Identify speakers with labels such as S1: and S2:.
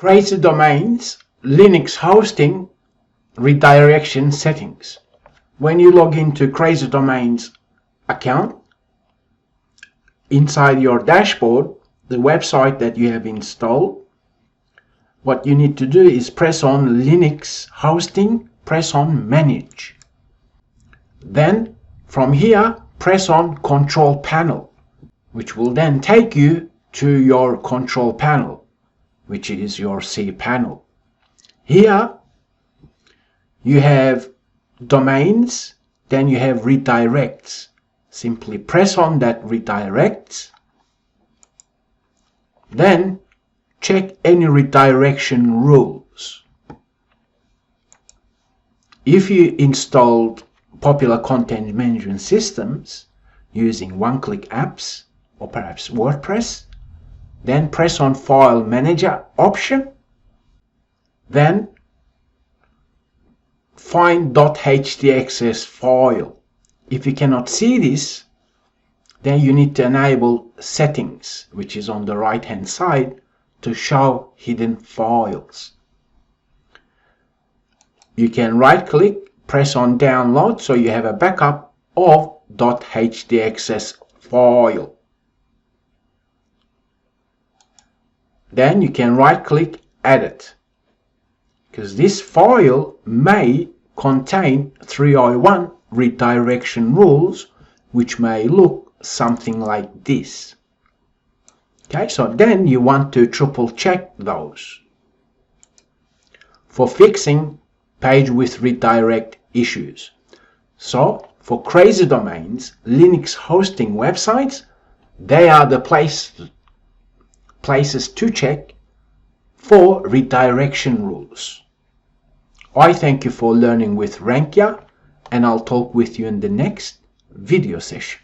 S1: Crazy domains, Linux hosting, redirection settings. When you log into Crazy Domains account, inside your dashboard, the website that you have installed, what you need to do is press on Linux hosting, press on manage. Then from here, press on control panel, which will then take you to your control panel, which is your cPanel. Here you have domains, then you have redirects. Simply press on that redirects, then check any redirection rules. If you installed popular content management systems using one-click apps or perhaps WordPress, then press on File Manager option, then find .htaccess file. If you cannot see this, then you need to enable settings, which is on the right hand side, to show hidden files. You can right click, press on download, so you have a backup of .htaccess file. Then you can right click edit, because this file may contain 301 redirection rules, which may look something like this. Okay, so then you want to triple check those for fixing page with redirect issues. So for crazy domains, Linux hosting websites, they are the places to check for redirection rules. I thank you for learning with Rankia, and I'll talk with you in the next video session.